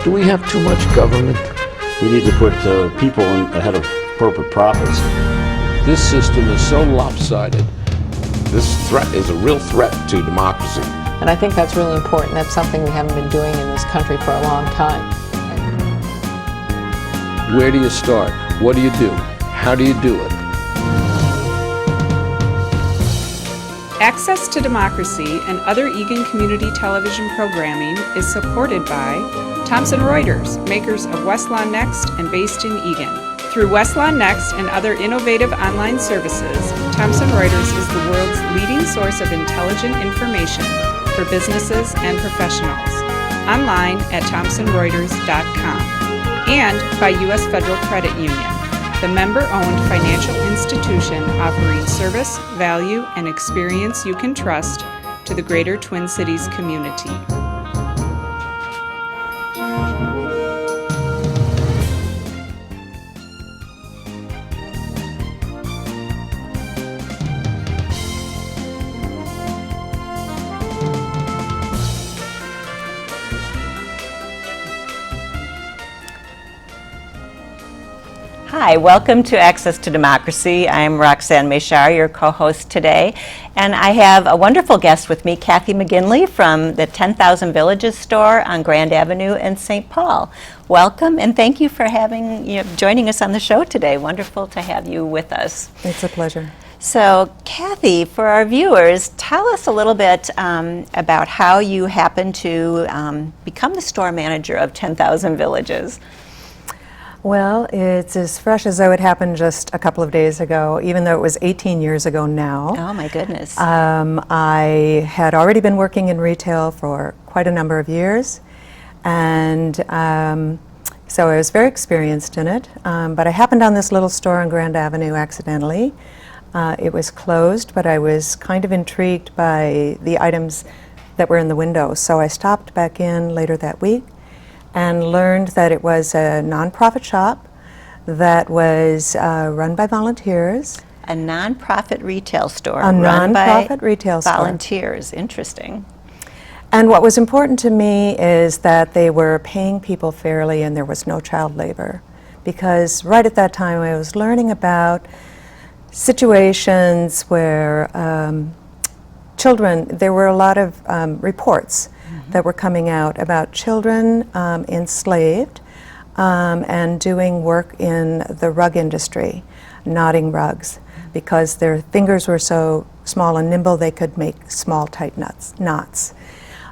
Do we have too much government? We need to put people ahead of corporate profits. This system is so lopsided. This threat is a real threat to democracy. And I think that's really important. That's something we haven't been doing in this country for a long time. Where do you start? What do you do? How do you do it? Access to Democracy and other Eagan community television programming is supported by Thomson Reuters, makers of Westlawn Next and based in Eagan. Through Westlawn Next and other innovative online services, Thomson Reuters is the world's leading source of intelligent information for businesses and professionals. Online at thomsonreuters.com. And by U.S. Federal Credit Union, the member-owned financial institution offering service, value, and experience you can trust to the greater Twin Cities community. Hi, welcome to Access to Democracy. I'm Roxanne Meshar, your co-host today, and I have a wonderful guest with me, Kathy McGinley from the 10,000 Villages store on Grand Avenue in St. Paul. Welcome, and thank you for joining us on the show today. Wonderful to have you with us. It's a pleasure. So, Kathy, for our viewers, tell us a little bit about how you happened to become the store manager of 10,000 Villages. Well, it's as fresh as though it happened just a couple of days ago, even though it was 18 years ago now. Oh, my goodness. I had already been working in retail for quite a number of years, and so I was very experienced in it. But I happened on this little store on Grand Avenue accidentally. It was closed, but I was kind of intrigued by the items that were in the window, so I stopped back in later that week and learned that it was a nonprofit shop that was run by volunteers. A nonprofit retail store run by volunteers. Store. Interesting. And what was important to me is that they were paying people fairly and there was no child labor. Because right at that time I was learning about situations where children, there were a lot of reports that were coming out about children enslaved and doing work in the rug industry, knotting rugs, because their fingers were so small and nimble they could make small tight knots.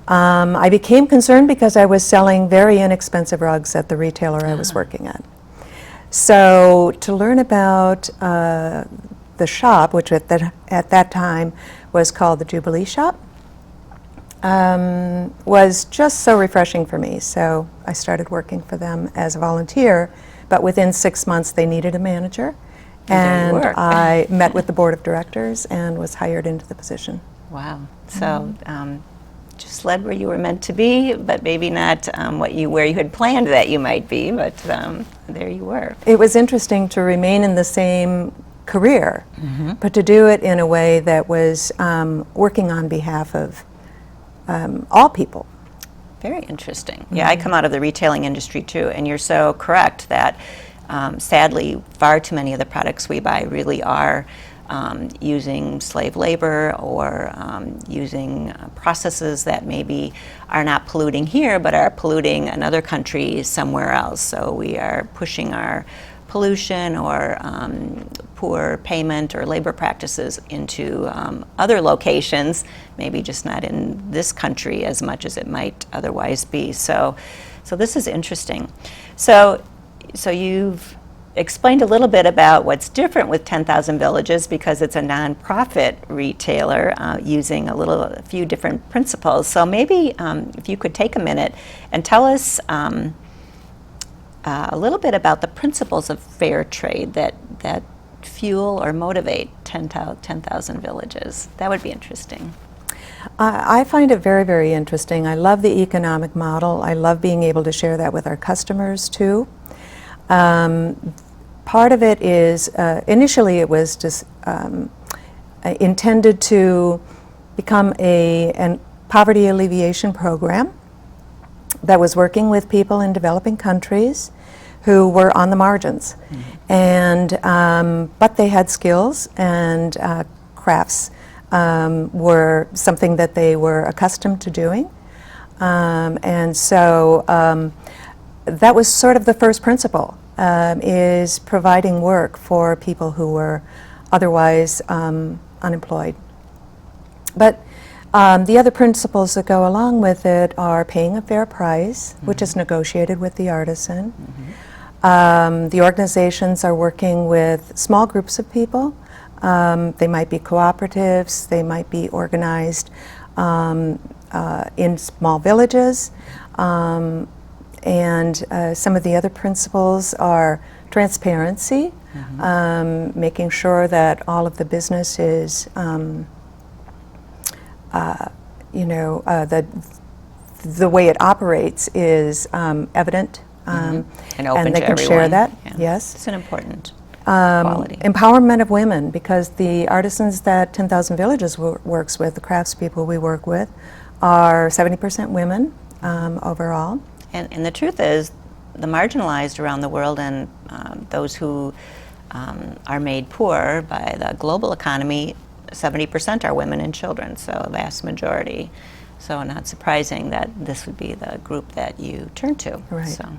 I became concerned because I was selling very inexpensive rugs at the retailer I was working at. So to learn about the shop, which at that time was called the Jubilee Shop, was just so refreshing for me. So I started working for them as a volunteer, but within 6 months they needed a manager, and I met with the board of directors and was hired into the position. Wow. So just led where you were meant to be, but maybe not where you had planned that you might be, but there you were. It was interesting to remain in the same career, but to do it in a way that was working on behalf of all people. Very interesting. Yeah, I come out of the retailing industry too, and you're so correct that sadly far too many of the products we buy really are using slave labor or using processes that maybe are not polluting here but are polluting another country somewhere else. So we are pushing our pollution or poor payment or labor practices into other locations, maybe just not in this country as much as it might otherwise be. So this is interesting. So you've explained a little bit about what's different with 10,000 Villages because it's a nonprofit retailer using a few different principles. So maybe if you could take a minute and tell us a little bit about the principles of fair trade that fuel or motivate 10,000 Villages. That would be interesting. I find it very, very interesting. I love the economic model. I love being able to share that with our customers too. Part of it is, initially it was just intended to become a poverty alleviation program. that was working with people in developing countries who were on the margins, and but they had skills, and crafts were something that they were accustomed to doing, and so that was sort of the first principle, is providing work for people who were otherwise unemployed. But the other principles that go along with it are paying a fair price, which is negotiated with the artisan. The organizations are working with small groups of people. They might be cooperatives, they might be organized in small villages. And some of the other principles are transparency, making sure that all of the business is, that the way it operates is evident, And open they to can share everyone. that. Yeah. Yes. It's an important quality. Empowerment of women, because the artisans that 10,000 Villages works with, the craftspeople we work with, are 70% women overall. And the truth is, the marginalized around the world and those who are made poor by the global economy, 70% are women and children, so a vast majority. So not surprising that this would be the group that you turn to. Right. So.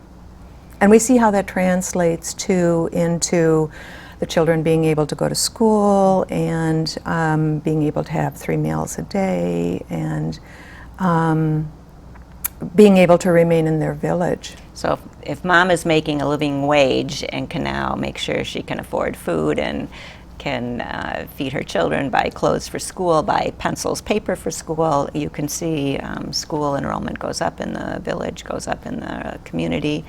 And we see how that translates into the children being able to go to school and being able to have 3 meals a day and being able to remain in their village. So if mom is making a living wage and can now make sure she can afford food and can feed her children, buy clothes for school, buy pencils, paper for school, you can see school enrollment goes up in the village, goes up in the community,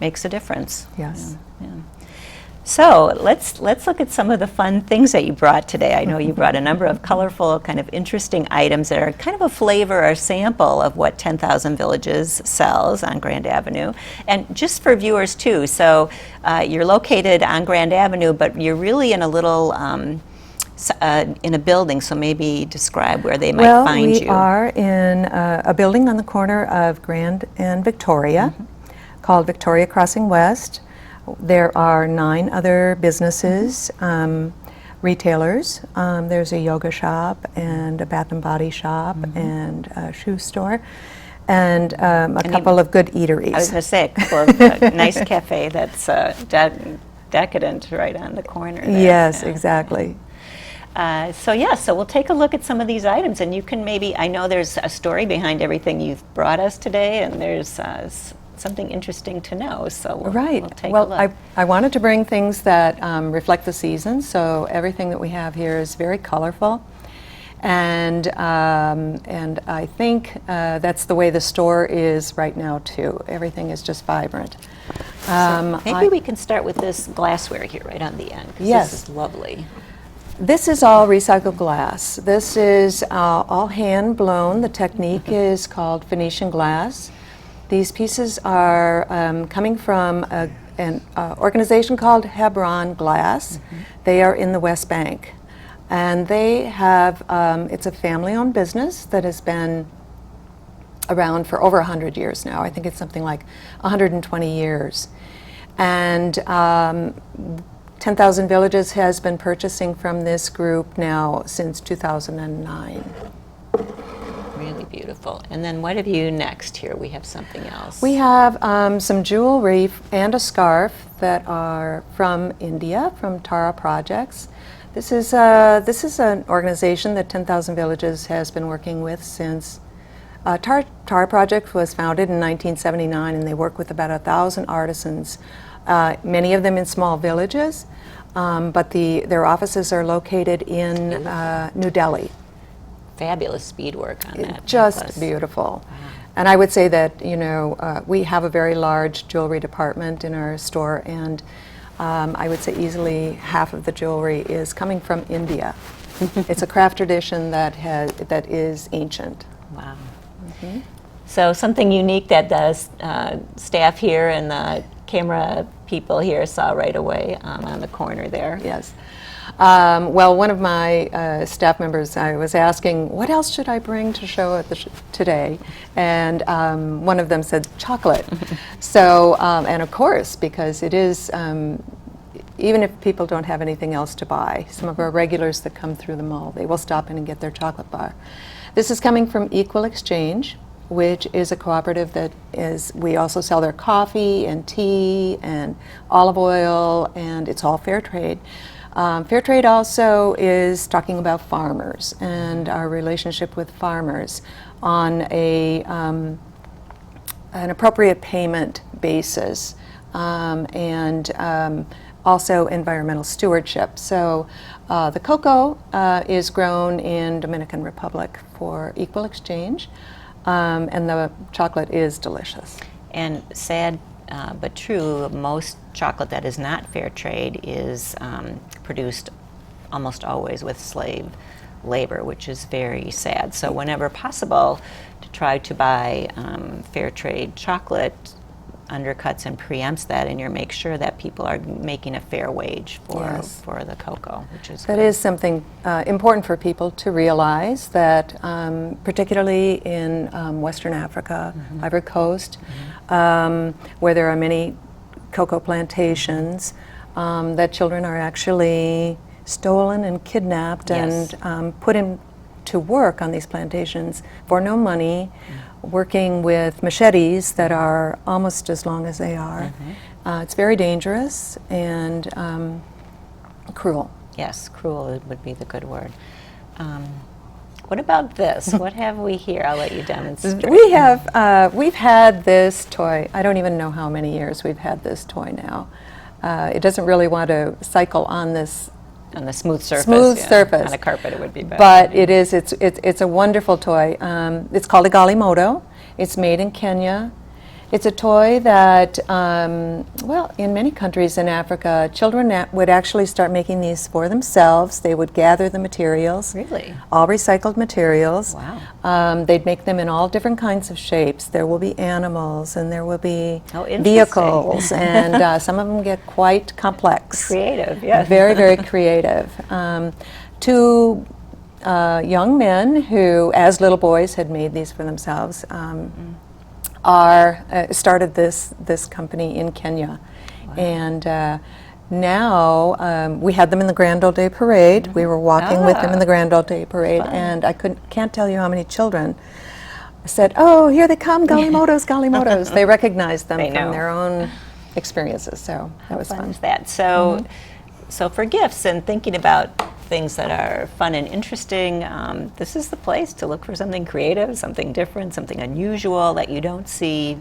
makes a difference. Yes. Yeah. So let's look at some of the fun things that you brought today. I know you brought a number of colorful, kind of interesting items that are kind of a flavor or sample of what 10,000 Villages sells on Grand Avenue. And just for viewers too, so you're located on Grand Avenue, but you're really in a little, in a building, so maybe describe where they might find you. We are in a building on the corner of Grand and Victoria called Victoria Crossing West. There are 9 other businesses, retailers. There's a yoga shop and a bath and body shop and a shoe store and a couple of good eateries. I was going to say, a couple of nice cafe that's decadent right on the corner there. Yes, Yeah. exactly. So we'll take a look at some of these items, and you can maybe, I know there's a story behind everything you've brought us today, and there's something interesting to know, so we'll take a look. I wanted to bring things that reflect the season, so everything that we have here is very colorful, and I think that's the way the store is right now too. Everything is just vibrant. Maybe we can start with this glassware here right on the end, 'cause Yes. this is lovely. This is all recycled glass. This is all hand blown. The technique is called Venetian glass. These pieces are coming from an organization called Hebron Glass. They are in the West Bank. And they have, it's a family-owned business that has been around for over 100 years now. I think it's something like 120 years. And 10,000 Villages has been purchasing from this group now since 2009. Really beautiful. And then what have you next here? We have something else. We have some jewelry and a scarf that are from India, from Tara Projects. This is an organization that 10,000 Villages has been working with since Tara Project was founded in 1979, and they work with about 1,000 artisans, many of them in small villages, but their offices are located in New Delhi. Fabulous beadwork on that. Just necklace. beautiful. And I would say that, we have a very large jewelry department in our store, and I would say easily half of the jewelry is coming from India. It's a craft tradition that is ancient. Wow. So something unique that the staff here and the camera people here saw right away on the corner there. Yes. Well, one of my staff members, I was asking, what else should I bring to show at the today? And one of them said chocolate. So, and of course, because it is, even if people don't have anything else to buy, some of our regulars that come through the mall, they will stop in and get their chocolate bar. This is coming from Equal Exchange, which is a cooperative that is, we also sell their coffee and tea and olive oil, and it's all fair trade. Fair trade also is talking about farmers and our relationship with farmers on an appropriate payment basis, and also environmental stewardship. So the cocoa is grown in Dominican Republic for Equal Exchange, and the chocolate is delicious. And sad but true, most chocolate that is not fair trade is produced almost always with slave labor, which is very sad. So whenever possible, to try to buy fair trade chocolate undercuts and preempts that, and you make sure that people are making a fair wage for the cocoa, which is That good. is something important for people to realize, that particularly in Western Africa, Ivory Coast, where there are many cocoa plantations, that children are actually stolen and kidnapped Yes. and put into work on these plantations for no money, working with machetes that are almost as long as they are. It's very dangerous and cruel. Yes, cruel would be the good word. What about this? What have we here? I'll let you demonstrate. We have, we've had this toy, I don't even know how many years we've had this toy now. It doesn't really want to cycle on this On the smooth surface. surface. On a carpet it would be better. But it's a wonderful toy. It's called a Galimoto. It's made in Kenya. It's a toy that, well, in many countries in Africa, children would actually start making these for themselves. They would gather the materials. Really? All recycled materials. Wow. They'd make them in all different kinds of shapes. There will be animals, and there will be Oh, interesting. vehicles, and some of them get quite complex. Creative, yes. Very, very creative. Two young men who, as little boys, had made these for themselves, started this company in Kenya. Wow. And now we had them in the Grand Ole Day Parade. We were walking with them in the Grand Ole Day Parade, and I can't tell you how many children said, "Oh, here they come, Galimotos, Galimotos." They recognized them They from know. their own experiences, so that was fun. Is that so? So for gifts and thinking about things that are fun and interesting, this is the place to look for something creative, something different, something unusual that you don't see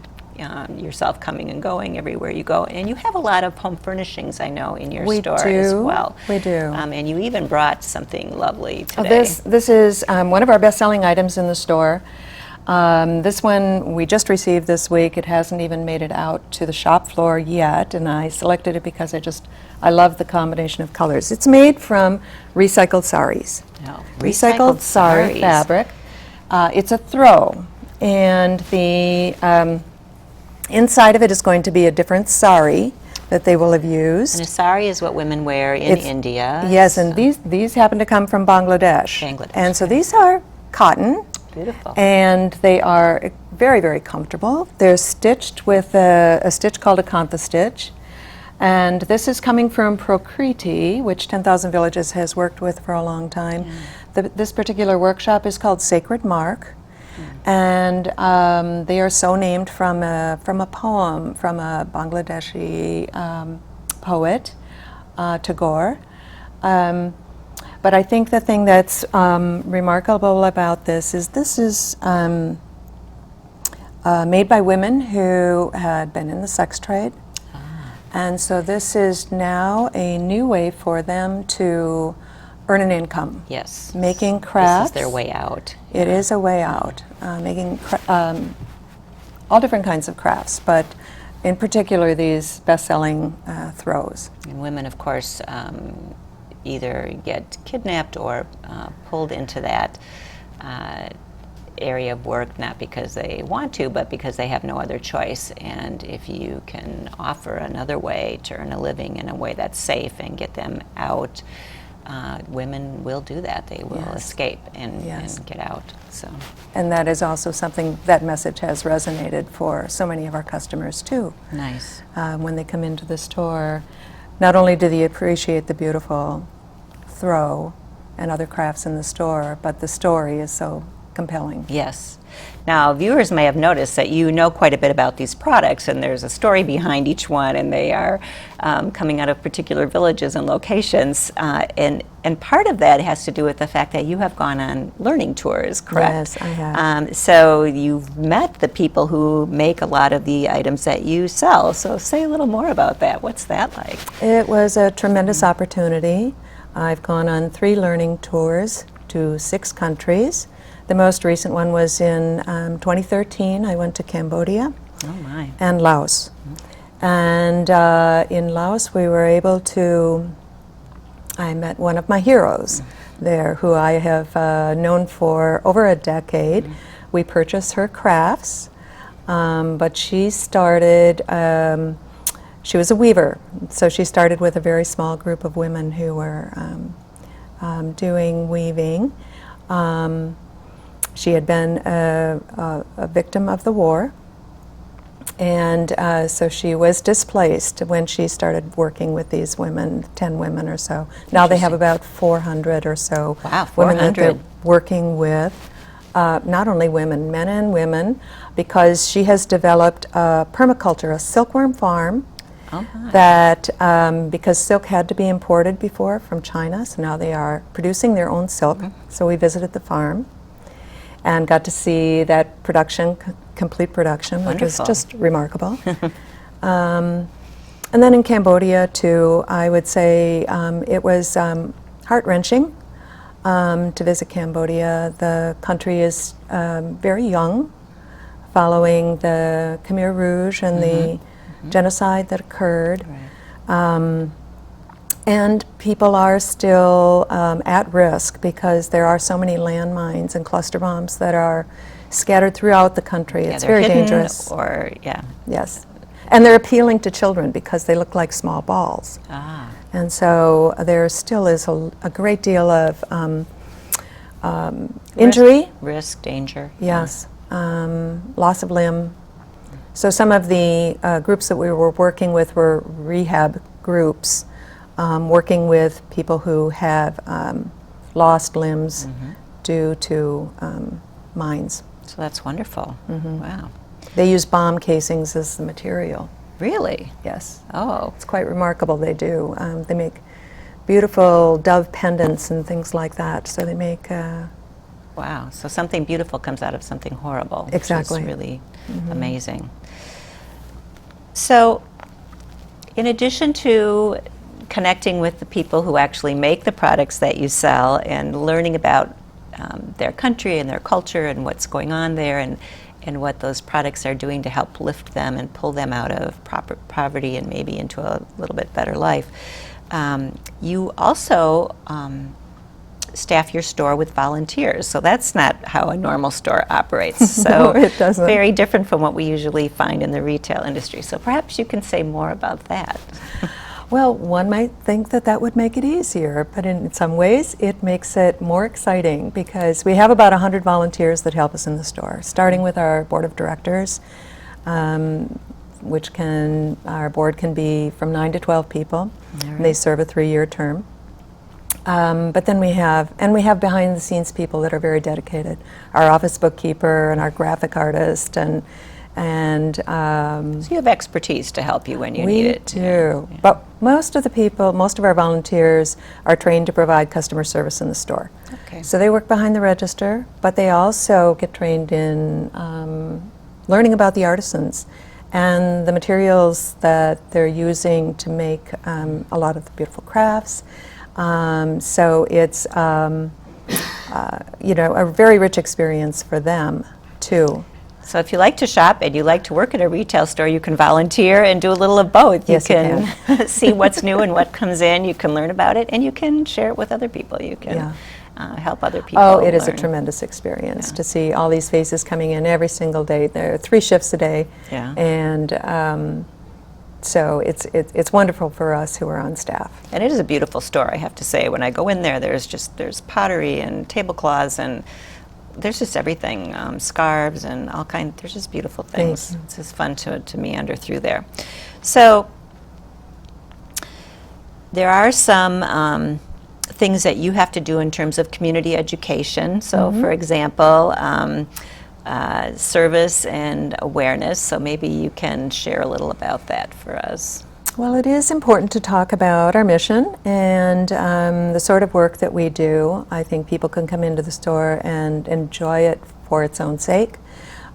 yourself coming and going everywhere you go. And you have a lot of home furnishings, I know, in your store as well. We do. And you even brought something lovely today. This is one of our best-selling items in the store. This one we just received this week. It hasn't even made it out to the shop floor yet, and I selected it because I love the combination of colors. It's made from recycled saris. No. Recycled sari saris. fabric. It's a throw, and the inside of it is going to be a different sari that they will have used. And a sari is what women wear in India. Yes, and these happen to come from Bangladesh. Bangladesh, And so these are cotton. Beautiful. And they are very, very comfortable. They're stitched with a stitch called a kantha stitch. And this is coming from Prokriti, which 10,000 Villages has worked with for a long time. This particular workshop is called Sacred Mark. And they are so named from a poem from a Bangladeshi poet, Tagore. But I think the thing that's remarkable about this is made by women who had been in the sex trade. And so this is now a new way for them to earn an income. Yes. Making crafts. This is their way out. It is a way out. Making all different kinds of crafts, but in particular these best-selling throws. And women, of course, either get kidnapped or pulled into that area of work, not because they want to, but because they have no other choice. And if you can offer another way to earn a living in a way that's safe and get them out, women will do that. They will Yes. escape and Yes. get out. So And that is also something, that message has resonated for so many of our customers too. nice. When they come into the store, not only do they appreciate the beautiful throw and other crafts in the store, but the story is so compelling. Yes. Now, viewers may have noticed that you know quite a bit about these products, and there's a story behind each one, and they are coming out of particular villages and locations. And part of that has to do with the fact that you have gone on learning tours, correct? Yes, I have. So you've met the people who make a lot of the items that you sell. So say a little more about that. What's that like? It was a tremendous opportunity. I've gone on 3 learning tours to 6 countries. The most recent one was in 2013. I went to Cambodia Oh, my. and Laos. And in Laos, we were able to, I met one of my heroes there who I have known for over a decade. We purchased her crafts, but she started, she was a weaver, so she started with a very small group of women who were doing weaving. She had been a victim of the war, and so she was displaced when she started working with these women, 10 women or so. Now they have about 400 or so Wow, women that they're 400. working with. Not only women, men and women, because she has developed permaculture, a silkworm farm, Oh, my. that because silk had to be imported before from China, so now they are producing their own silk. So we visited the farm and got to see that production, complete production, which was Wonderful. just remarkable. And then in Cambodia too, I would say it was heart-wrenching to visit Cambodia. The country is very young, following the Khmer Rouge and the genocide that occurred. And people are still at risk because there are so many landmines and cluster bombs that are scattered throughout the country. Yeah, It's they're very hidden dangerous. Or, yeah. Yes. And they're appealing to children because they look like small balls. Ah. And so there still is a great deal of injury. Risk, danger. Yes, loss of limb. So some of the groups that we were working with were rehab groups, working with people who have lost limbs due to mines. So that's wonderful. Wow. They use bomb casings as the material. Really? Yes, Oh. it's quite remarkable. They do. They make beautiful dove pendants and things like that. So they make. Wow. So something beautiful comes out of something horrible. Exactly. Which is really amazing. So, in addition to connecting with the people who actually make the products that you sell and learning about their country and their culture and what's going on there and what those products are doing to help lift them and pull them out of poverty and maybe into a little bit better life, you also staff your store with volunteers. So that's not how a normal store operates. So No, it doesn't. Very different from what we usually find in the retail industry. So perhaps you can say more about that. Well, one might think that that would make it easier, but in some ways it makes it more exciting because we have about 100 volunteers that help us in the store, starting with our board of directors, which our board can be from 9 to 12 people. And they serve a 3-year term. But then we have behind the scenes people that are very dedicated. Our office bookkeeper and our graphic artist and So you have expertise to help you when you need it. We do. But most of our volunteers are trained to provide customer service in the store. Okay. So they work behind the register, but they also get trained in learning about the artisans and the materials that they're using to make a lot of the beautiful crafts. So it's a very rich experience for them too. So if you like to shop and you like to work at a retail store, you can volunteer and do a little of both. Yes, you can see what's new and what comes in. You can learn about it, and you can share it with other people. You can help other people. Oh, it is a learn. tremendous experience to see all these faces coming in every single day. There are 3 shifts a day, Yeah. and So it's wonderful for us who are on staff. And it is a beautiful store, I have to say. When I go in there, there's pottery and tablecloths, and there's just everything, scarves and all kinds. There's just beautiful things. It's just fun to meander through there. So there are some things that you have to do in terms of community education. So, for example, service and awareness. So maybe you can share a little about that for us. Well, it is important to talk about our mission and the sort of work that we do. I think people can come into the store and enjoy it for its own sake,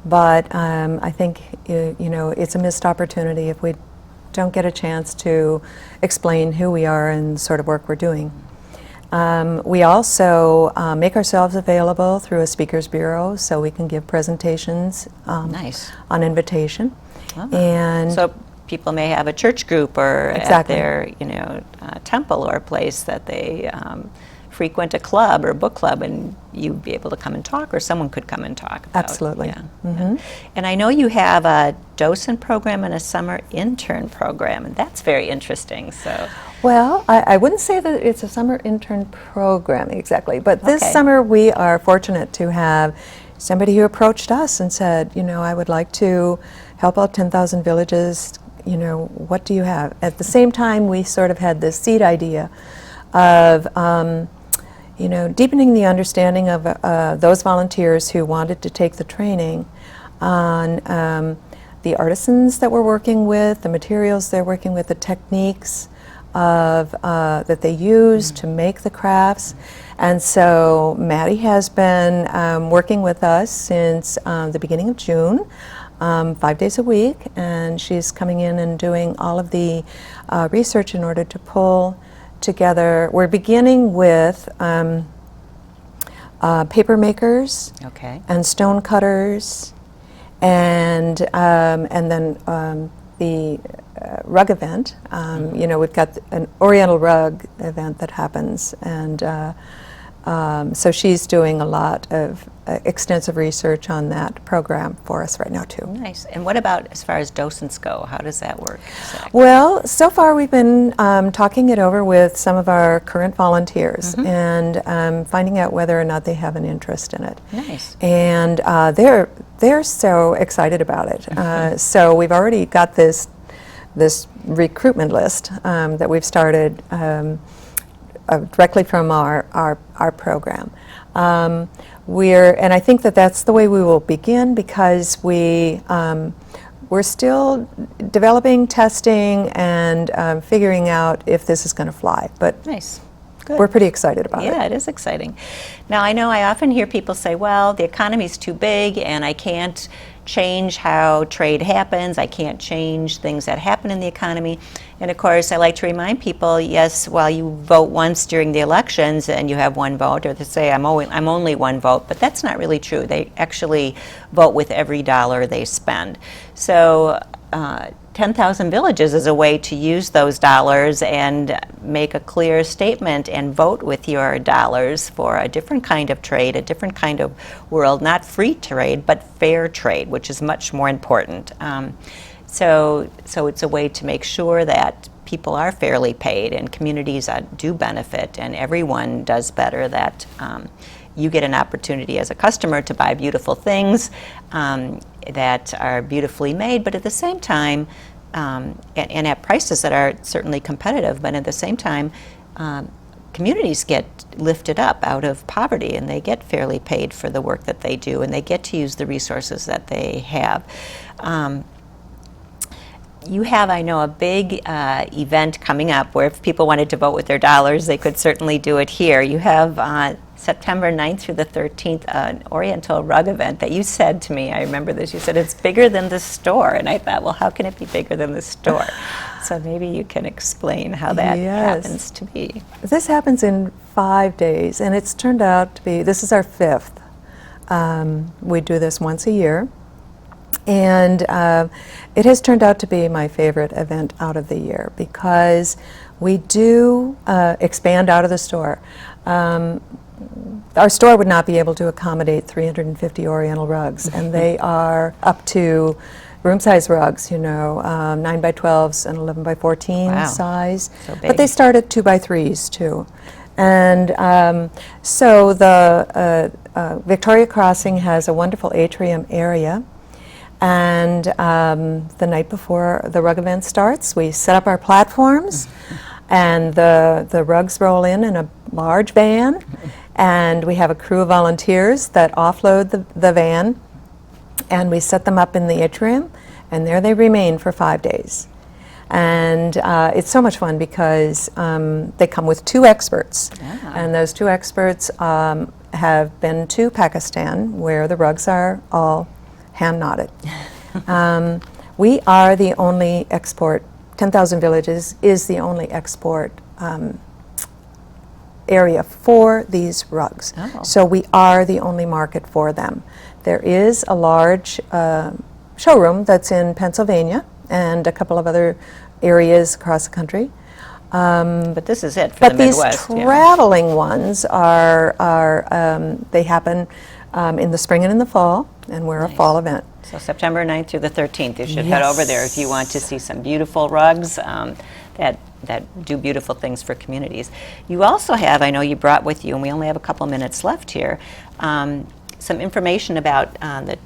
but I think it's a missed opportunity if we don't get a chance to explain who we are and the sort of work we're doing. We also make ourselves available through a speakers bureau, so we can give presentations Nice. on invitation. Oh. And So people may have a church group or at Exactly. their temple or place that they frequent a club or book club, and you'd be able to come and talk, or someone could come and talk about. Absolutely. Yeah. Yeah. And I know you have a docent program and a summer intern program, and that's very interesting. So. Well, I wouldn't say that it's a summer intern program exactly, but this Okay. summer we are fortunate to have somebody who approached us and said, I would like to help out 10,000 villages, what do you have? At the same time, we sort of had this seed idea of, deepening the understanding of those volunteers who wanted to take the training on the artisans that we're working with, the materials they're working with, the techniques that they use to make the crafts. And so Maddie has been working with us since the beginning of June, 5 days a week, and she's coming in and doing all of the research in order to pull together. We're beginning with paper makers Okay. and stone cutters, and then the rug event. We've got an Oriental rug event that happens, and so she's doing a lot of extensive research on that program for us right now too. Nice. And what about as far as docents go? How does that work? Well, so far we've been talking it over with some of our current volunteers and finding out whether or not they have an interest in it. Nice. And they're so excited about it. So we've already got this recruitment list that we've started directly from our program. And I think that's the way we will begin, because we're still developing, testing, and figuring out if this is going to fly. But Nice. Good. we're pretty excited about it. Yeah, it is exciting. Now, I know I often hear people say, well, the economy's too big and I can't change how trade happens. I can't change things that happen in the economy. And of course, I like to remind people, yes, while you vote once during the elections and you have one vote, or they say I'm only one vote, but that's not really true. They actually vote with every dollar they spend. So 10,000 villages is a way to use those dollars and make a clear statement and vote with your dollars for a different kind of trade, a different kind of world, not free trade, but fair trade, which is much more important. So it's a way to make sure that people are fairly paid and communities do benefit and everyone does better, that you get an opportunity as a customer to buy beautiful things that are beautifully made, but at the same time, and at prices that are certainly competitive, but at the same time, communities get lifted up out of poverty and they get fairly paid for the work that they do and they get to use the resources that they have. You have, I know, a big event coming up where if people wanted to vote with their dollars, they could certainly do it here. You have September 9th through the 13th, an Oriental rug event that you said to me, I remember this, you said it's bigger than the store. And I thought, well, how can it be bigger than the store? So maybe you can explain how that happens to be. This happens in 5 days, and it's turned out to be, this is our 5th. We do this once a year. And it has turned out to be my favorite event out of the year because we do expand out of the store. Our store would not be able to accommodate 350 Oriental rugs, and they are up to room size rugs, 9 by 12s and 11 by 14 Wow. size. So But they big. start at 2 by 3s too. And so the Victoria Crossing has a wonderful atrium area. And the night before the rug event starts, we set up our platforms, and the rugs roll in a large van, and we have a crew of volunteers that offload the van, and we set them up in the atrium, and there they remain for 5 days. And it's so much fun because they come with 2 experts, and those 2 experts have been to Pakistan, where the rugs are all hand knotted. We are the only export, 10,000 Villages is the only export area for these rugs. Oh. So we are the only market for them. There is a large showroom that's in Pennsylvania and a couple of other areas across the country. But this is it for But the these Midwest. yeah. traveling ones they happen in the spring and in the fall, and we're a fall event. So September 9th through the 13th, you should head over there if you want to see some beautiful rugs that do beautiful things for communities. You also have, I know you brought with you, and we only have a couple minutes left here, some information about the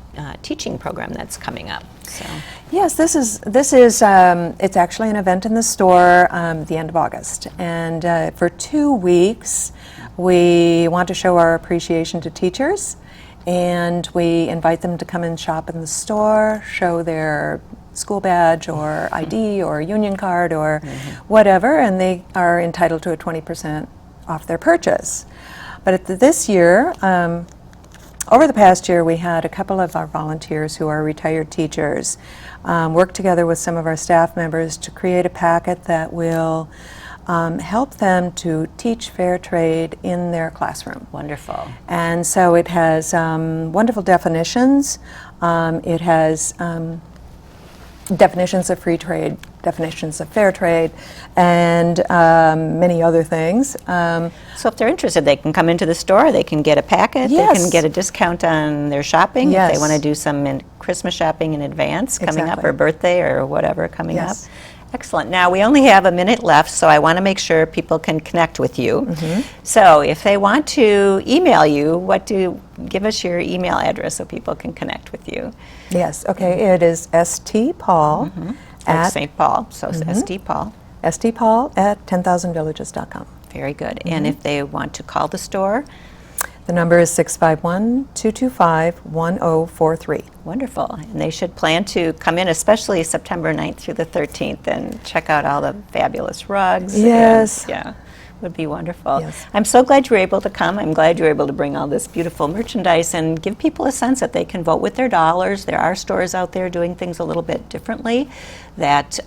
teaching program that's coming up. So. Yes, this is it's actually an event in the store the end of August, and for 2 weeks we want to show our appreciation to teachers, and we invite them to come and shop in the store, show their school badge or ID or union card or whatever, and they are entitled to a 20% off their purchase. But this year, over the past year, we had a couple of our volunteers who are retired teachers work together with some of our staff members to create a packet that will help them to teach fair trade in their classroom. Wonderful. And so it has wonderful definitions. It has definitions of free trade, definitions of fair trade, and many other things. So if they're interested, they can come into the store, they can get a packet, Yes. they can get a discount on their shopping if Yes. they want to do some Christmas shopping in advance coming up, Exactly. or birthday or whatever coming Yes. up. Excellent. Now, we only have a minute left, so I want to make sure people can connect with you. So if they want to email you, give us your email address so people can connect with you. Yes, okay, it is stpaul Like at St. Paul, so ST Paul. stpaul at 10,000villages.com. Very good. And if they want to call the store, The number is 651-225-1043. wonderful. And they should plan to come in, especially September 9th through the 13th, and check out all the fabulous rugs. and, Yes. yeah, would be wonderful. Yes. I'm so glad you were able to come. I'm glad you were able to bring all this beautiful merchandise and give people a sense that they can vote with their dollars. There are stores out there doing things a little bit differently, that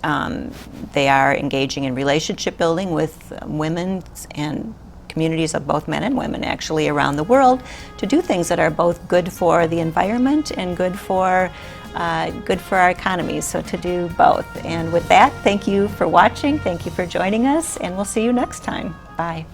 they are engaging in relationship building with women and communities of both men and women actually around the world, to do things that are both good for the environment and good for our economies, so to do both. And with that, thank you for watching, thank you for joining us, and we'll see you next time. Bye.